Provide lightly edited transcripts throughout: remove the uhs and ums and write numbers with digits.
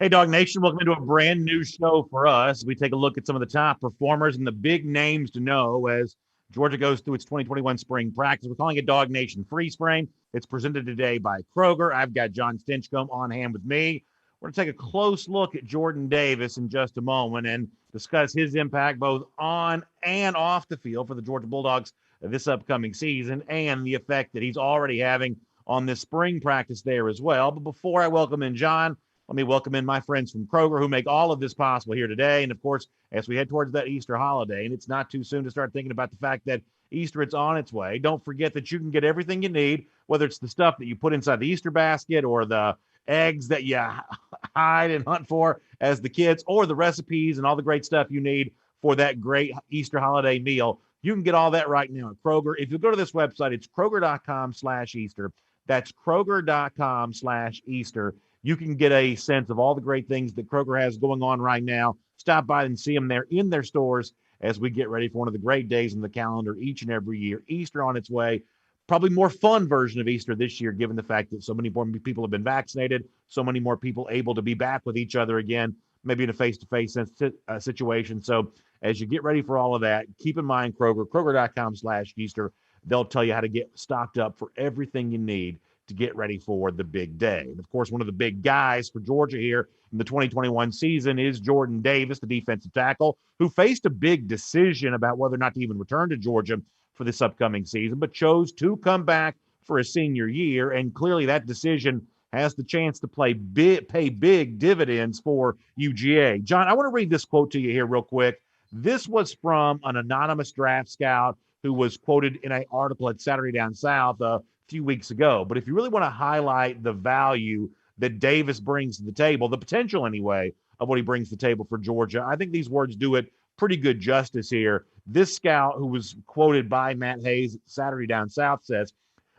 Hey, Dog Nation, welcome into a brand new show for us. We take a look at some of the top performers and the big names to know as Georgia goes through its 2021 spring practice. We're calling it Dog Nation Free Spring. It's presented today by Kroger. I've got John Stinchcomb on hand with me. We're going to take a close look at Jordan Davis in just a moment and discuss his impact both on and off the field for the Georgia Bulldogs this upcoming season and the effect that he's already having on this spring practice there as well. But before I welcome in John, let me welcome in my friends from Kroger who make all of this possible here today. And of course, as we head towards that Easter holiday, and it's not too soon to start thinking about the fact that Easter, it's on its way. Don't forget that you can get everything you need, whether it's the stuff that you put inside the Easter basket or the eggs that you hide and hunt for as the kids, or the recipes and all the great stuff you need for that great Easter holiday meal. You can get all that right now at Kroger. If you go to this website, it's Kroger.com/Easter. That's Kroger.com/Easter. You can get a sense of all the great things that Kroger has going on right now. Stop by and see them there in their stores as we get ready for one of the great days in the calendar each and every year. Easter on its way. Probably more fun version of Easter this year, given the fact that so many more people have been vaccinated, so many more people able to be back with each other again, maybe in a face-to-face situation. So as you get ready for all of that, keep in mind Kroger, Kroger.com/Easter. They'll tell you how to get stocked up for everything you need to get ready for the big day. And of course, one of the big guys for Georgia here in the 2021 season is Jordan Davis, the defensive tackle, who faced a big decision about whether or not to even return to Georgia for this upcoming season, but chose to come back for a senior year. And clearly that decision has the chance to pay big dividends for UGA. John, I want to read this quote to you here real quick. This was from an anonymous draft scout who was quoted in an article at Saturday Down South few weeks ago. But if you really want to highlight the value that Davis brings to the table, the potential anyway, of what he brings to the table for Georgia, I think these words do it pretty good justice here. This scout, who was quoted by Matt Hayes at Saturday Down South, says,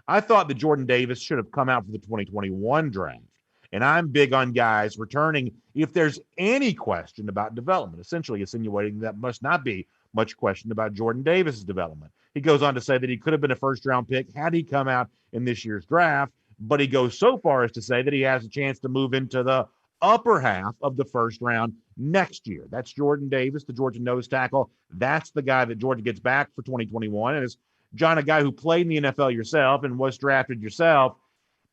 I thought that Jordan Davis should have come out for the 2021 draft. And I'm big on guys returning if there's any question about development, essentially insinuating that must not be much question about Jordan Davis's development. He goes on to say that he could have been a first-round pick had he come out in this year's draft, but he goes so far as to say that he has a chance to move into the upper half of the first round next year. That's Jordan Davis, the Georgia nose tackle. That's the guy that Georgia gets back for 2021. And as John, a guy who played in the NFL yourself and was drafted yourself,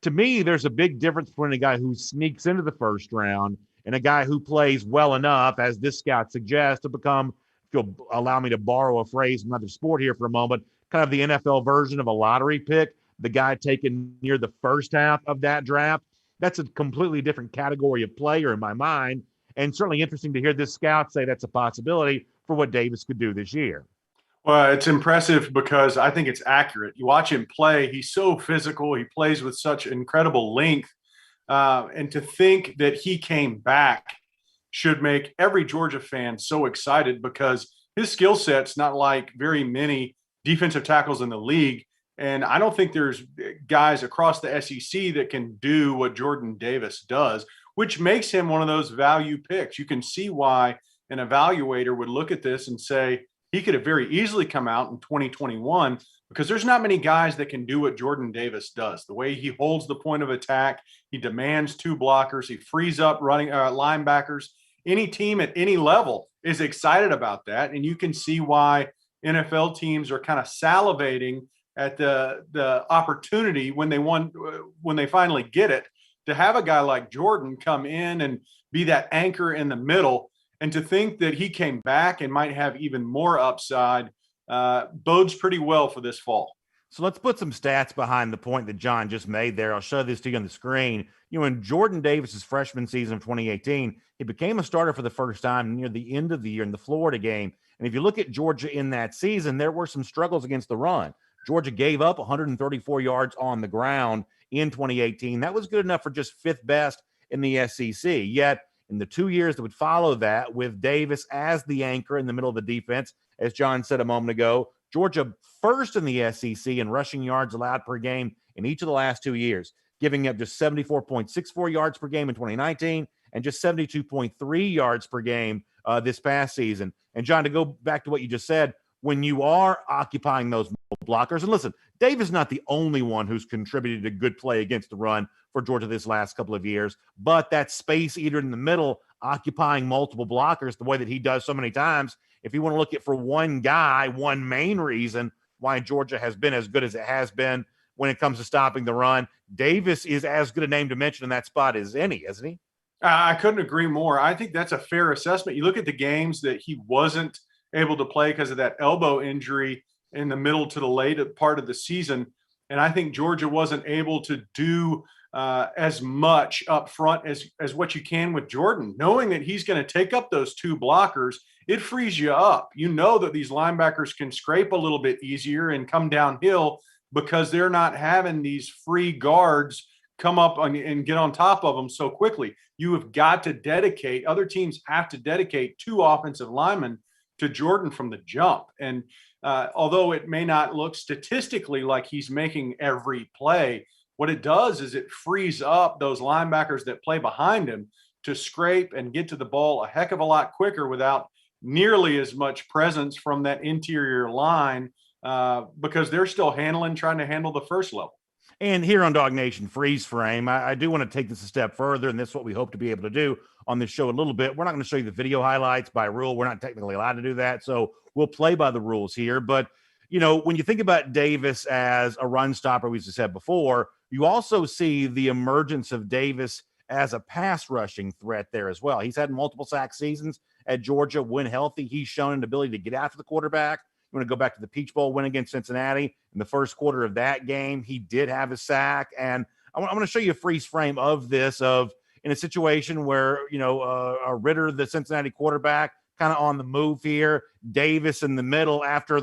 to me, there's a big difference between a guy who sneaks into the first round and a guy who plays well enough, as this scout suggests, to become, if you'll allow me to borrow a phrase from another sport here for a moment, kind of the NFL version of a lottery pick, the guy taken near the first half of that draft. That's a completely different category of player in my mind, and certainly interesting to hear this scout say that's a possibility for what Davis could do this year. Well, it's impressive because I think it's accurate. You watch him play, he's so physical. He plays with such incredible length. And to think that he came back should make every Georgia fan so excited because his skill set's not like very many defensive tackles in the league. And I don't think there's guys across the SEC that can do what Jordan Davis does, which makes him one of those value picks. You can see why an evaluator would look at this and say, he could have very easily come out in 2021 because there's not many guys that can do what Jordan Davis does. The way he holds the point of attack, he demands two blockers, he frees up running linebackers. Any team at any level is excited about that, and you can see why NFL teams are kind of salivating at the opportunity when they finally get it to have a guy like Jordan come in and be that anchor in the middle. And to think that he came back and might have even more upside bodes pretty well for this fall. So let's put some stats behind the point that John just made there. I'll show this to you on the screen. You know, in Jordan Davis's freshman season of 2018, he became a starter for the first time near the end of the year in the Florida game. And if you look at Georgia in that season, there were some struggles against the run. Georgia gave up 134 yards on the ground in 2018. That was good enough for just fifth best in the SEC. Yet, in the 2 years that would follow that, with Davis as the anchor in the middle of the defense, as John said a moment ago, Georgia first in the SEC in rushing yards allowed per game in each of the last 2 years, giving up just 74.64 yards per game in 2019 and just 72.3 yards per game this past season. And John, to go back to what you just said, when you are occupying those blockers, and listen, Davis is not the only one who's contributed to good play against the run for Georgia this last couple of years, but that space eater in the middle occupying multiple blockers the way that he does so many times, if you want to look at for one guy, one main reason why Georgia has been as good as it has been when it comes to stopping the run, Davis is as good a name to mention in that spot as any, isn't he? I couldn't agree more. I think that's a fair assessment. You look at the games that he wasn't able to play because of that elbow injury in the middle to the late part of the season, and I think Georgia wasn't able to do as much up front as what you can with Jordan. Knowing that he's going to take up those two blockers, it frees you up. You know that these linebackers can scrape a little bit easier and come downhill because they're not having these free guards come up and get on top of them so quickly. You have got to dedicate, other teams have to dedicate two offensive linemen to Jordan from the jump. And although it may not look statistically like he's making every play, what it does is it frees up those linebackers that play behind him to scrape and get to the ball a heck of a lot quicker without nearly as much presence from that interior line because they're still trying to handle the first level. And here on Dog Nation Freeze Frame, I do want to take this a step further, and this is what we hope to be able to do on this show a little bit. We're not going to show you the video highlights by rule. We're not technically allowed to do that, so we'll play by the rules here. But, you know, when you think about Davis as a run stopper, we said before, you also see the emergence of Davis as a pass rushing threat there as well. He's had multiple sack seasons at Georgia. When healthy, he's shown an ability to get after the quarterback. You want to go back to the Peach Bowl win against Cincinnati. In the first quarter of that game, he did have a sack. And I want to show you a freeze frame of this, of in a situation where, you know, Ritter, the Cincinnati quarterback, kind of on the move here. Davis in the middle after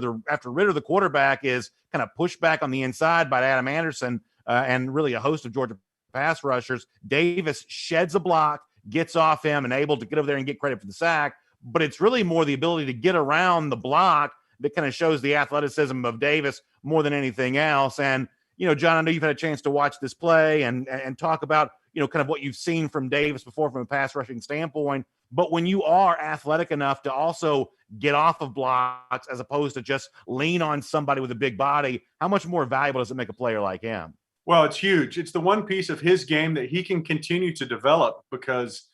Ritter, the quarterback, is kind of pushed back on the inside by Adam Anderson and really a host of Georgia pass rushers. Davis sheds a block, gets off him, and able to get over there and get credit for the sack. But it's really more the ability to get around the block that kind of shows the athleticism of Davis more than anything else. And, you know, John, I know you've had a chance to watch this play and talk about, you know, kind of what you've seen from Davis before from a pass rushing standpoint. But when you are athletic enough to also get off of blocks as opposed to just lean on somebody with a big body, how much more valuable does it make a player like him? Well, it's huge. It's the one piece of his game that he can continue to develop because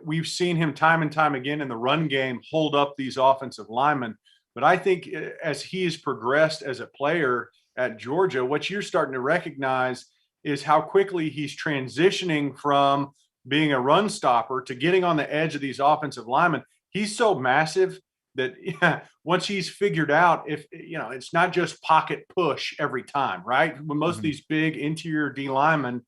we've seen him time and time again in the run game hold up these offensive linemen. But I think as he has progressed as a player at Georgia, what you're starting to recognize is how quickly he's transitioning from being a run stopper to getting on the edge of these offensive linemen. He's so massive that once he's figured out, if you know, it's not just pocket push every time, right? When most of these big interior D linemen,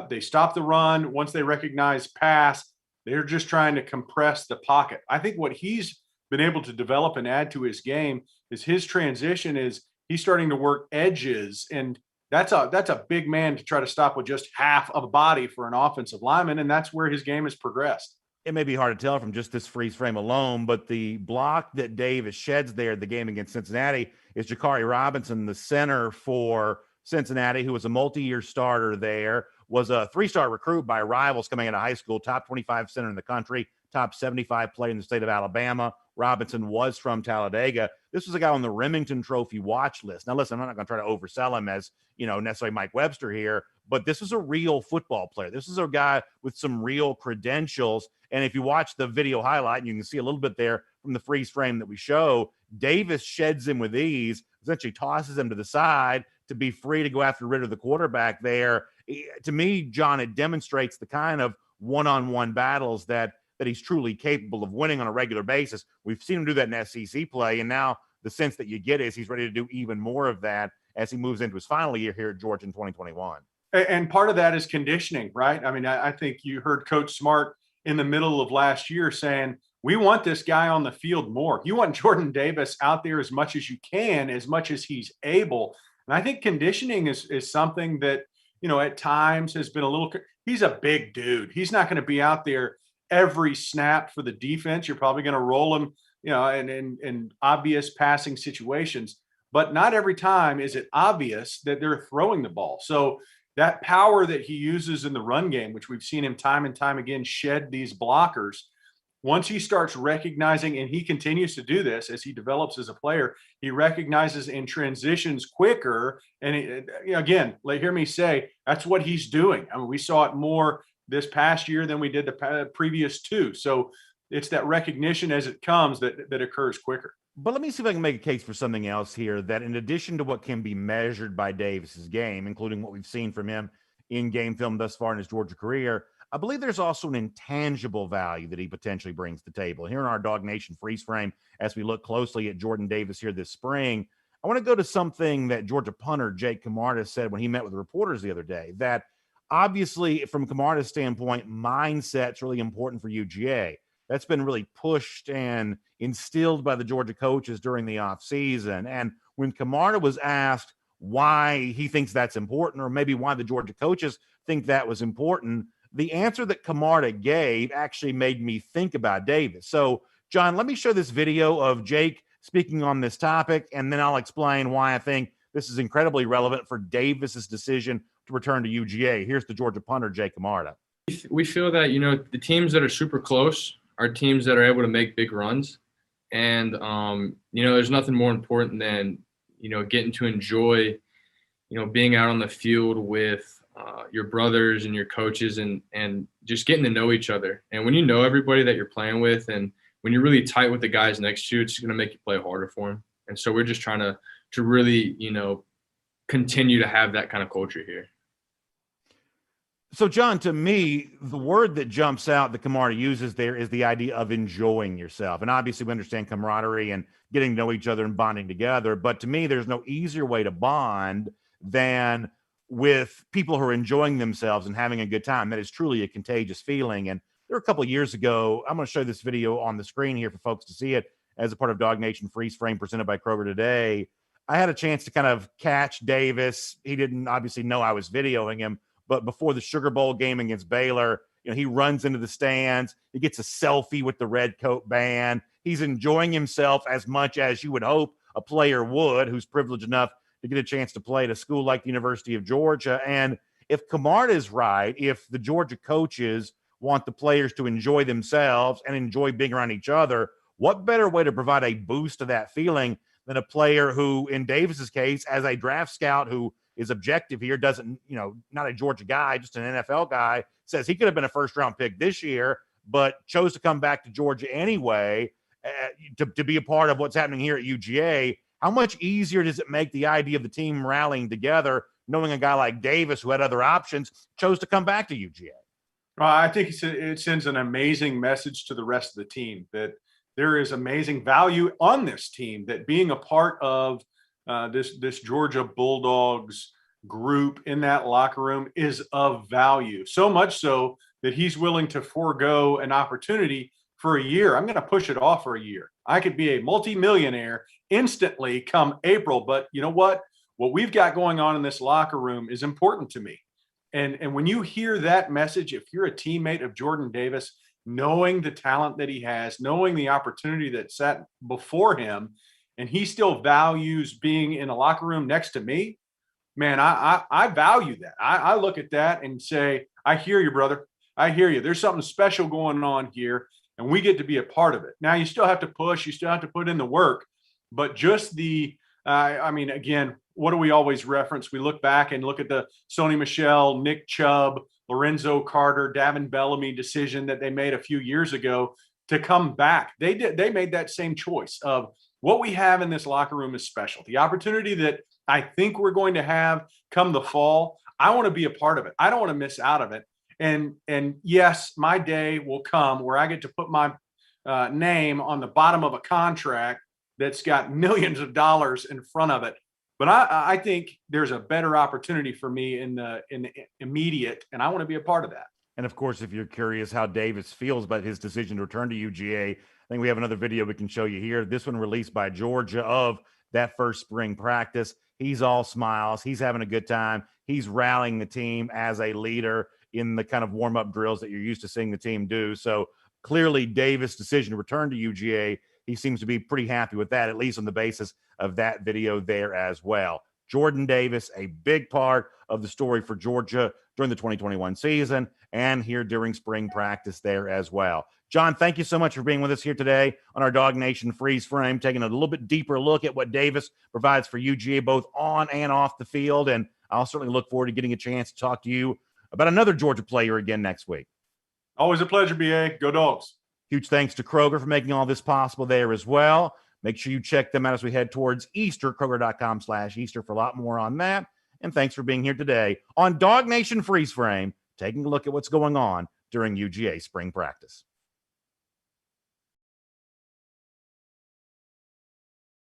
they stop the run. Once they recognize pass, they're just trying to compress the pocket. I think what he's been able to develop and add to his game is his transition is he's starting to work edges, and that's a big man to try to stop with just half of a body for an offensive lineman, and that's where his game has progressed. It may be hard to tell from just this freeze frame alone, but the block that Davis sheds there, the game against Cincinnati, is Jakari Robinson, the center for Cincinnati, who was a multi-year starter there, was a three-star recruit by rivals coming out of high school, top 25 center in the country, top 75 player in the state of Alabama. Robinson was from Talladega. This was a guy on the Remington Trophy watch list. Now, listen, I'm not going to try to oversell him as, you know, necessarily Mike Webster here, but this is a real football player. This is a guy with some real credentials. And if you watch the video highlight, and you can see a little bit there from the freeze frame that we show, Davis sheds him with ease, essentially tosses him to the side to be free to go after Ritter, the quarterback there. To me, John, it demonstrates the kind of one-on-one battles that he's truly capable of winning on a regular basis. We've seen him do that in SEC play, and now the sense that you get is he's ready to do even more of that as he moves into his final year here at Georgia in 2021. And part of that is conditioning, right? I mean, I think you heard Coach Smart in the middle of last year saying, we want this guy on the field more. You want Jordan Davis out there as much as you can, as much as he's able. And I think conditioning is something that, you know, at times has been a little – he's a big dude. He's not going to be out there every snap for the defense. You're probably going to roll him, you know, in obvious passing situations. But not every time is it obvious that they're throwing the ball. So that power that he uses in the run game, which we've seen him time and time again shed these blockers, once he starts recognizing, and he continues to do this as he develops as a player, he recognizes and transitions quicker. And again, hear me say, that's what he's doing. I mean, we saw it more this past year than we did the previous two. So it's that recognition as it comes that occurs quicker. But let me see if I can make a case for something else here, that in addition to what can be measured by Davis's game, including what we've seen from him in game film thus far in his Georgia career, I believe there's also an intangible value that he potentially brings to the table. Here in our Dog Nation freeze frame, as we look closely at Jordan Davis here this spring, I want to go to something that Georgia punter Jake Camarda said when he met with reporters the other day, that obviously from Camarda's standpoint, mindset's really important for UGA. That's been really pushed and instilled by the Georgia coaches during the offseason. And when Camarda was asked why he thinks that's important, or maybe why the Georgia coaches think that was important, the answer that Camarda gave actually made me think about Davis. So, John, let me show this video of Jake speaking on this topic, and then I'll explain why I think this is incredibly relevant for Davis's decision to return to UGA. Here's the Georgia punter, Jake Camarda. We feel that, the teams that are super close are teams that are able to make big runs. And, there's nothing more important than, getting to enjoy, being out on the field with your brothers and your coaches and just getting to know each other. And when you know everybody that you're playing with, and when you're really tight with the guys next to you, it's going to make you play harder for them. And so we're just trying to really, continue to have that kind of culture here. So, John, to me, the word that jumps out that Camarda uses there is the idea of enjoying yourself. And obviously, we understand camaraderie and getting to know each other and bonding together. But to me, there's no easier way to bond than with people who are enjoying themselves and having a good time. That is truly a contagious feeling. And there were a couple of years ago, I'm going to show this video on the screen here for folks to see it as a part of Dog Nation Freeze Frame presented by Kroger today. I had a chance to kind of catch Davis. He didn't obviously know I was videoing him. But before the Sugar Bowl game against Baylor, he runs into the stands. He gets a selfie with the red coat band. He's enjoying himself as much as you would hope a player would who's privileged enough to get a chance to play at a school like the University of Georgia. And if Camarda is right, if the Georgia coaches want the players to enjoy themselves and enjoy being around each other, what better way to provide a boost to that feeling than a player who, in Davis's case, as a draft scout who is objective here, doesn't, not a Georgia guy, just an NFL guy, says he could have been a first-round pick this year, but chose to come back to Georgia anyway to be a part of what's happening here at UGA. How much easier does it make the idea of the team rallying together, knowing a guy like Davis, who had other options, chose to come back to UGA? Well, I think it sends an amazing message to the rest of the team that there is amazing value on this team, that being a part of this Georgia Bulldogs group in that locker room is of value. So much so that he's willing to forego an opportunity for a year. I'm going to push it off for a year. I could be a multimillionaire instantly come April, but you know what? What we've got going on in this locker room is important to me. And when you hear that message, if you're a teammate of Jordan Davis, knowing the talent that he has, knowing the opportunity that sat before him, and he still values being in a locker room next to me, man, I value that. I look at that and say, I hear you, brother. I hear you. There's something special going on here, and we get to be a part of it. Now, you still have to push. You still have to put in the work. But just again, what do we always reference? We look back and look at the Sony Michel, Nick Chubb, Lorenzo Carter, Davin Bellamy decision that they made a few years ago to come back. They made that same choice of what we have in this locker room is special. The opportunity that I think we're going to have come the fall, I want to be a part of it. I don't want to miss out of it. And yes, my day will come where I get to put my name on the bottom of a contract that's got millions of dollars in front of it. But I think there's a better opportunity for me in the immediate, and I want to be a part of that. And of course, if you're curious how Davis feels about his decision to return to UGA, I think we have another video we can show you here. This one released by Georgia of that first spring practice. He's all smiles. He's having a good time. He's rallying the team as a leader in the kind of warm-up drills that you're used to seeing the team do. So clearly Davis' decision to return to UGA, he seems to be pretty happy with that, at least on the basis of that video there as well. Jordan Davis, a big part of the story for Georgia during the 2021 season and here during spring practice there as well. John, thank you so much for being with us here today on our Dog Nation Freeze Frame, taking a little bit deeper look at what Davis provides for UGA both on and off the field. And I'll certainly look forward to getting a chance to talk to you about another Georgia player again next week. Always a pleasure, BA. Go Dogs. Huge thanks to Kroger for making all this possible there as well. Make sure you check them out as we head towards Easter, Kroger.com/Easter for a lot more on that. And thanks for being here today on Dog Nation Freeze Frame, taking a look at what's going on during UGA spring practice.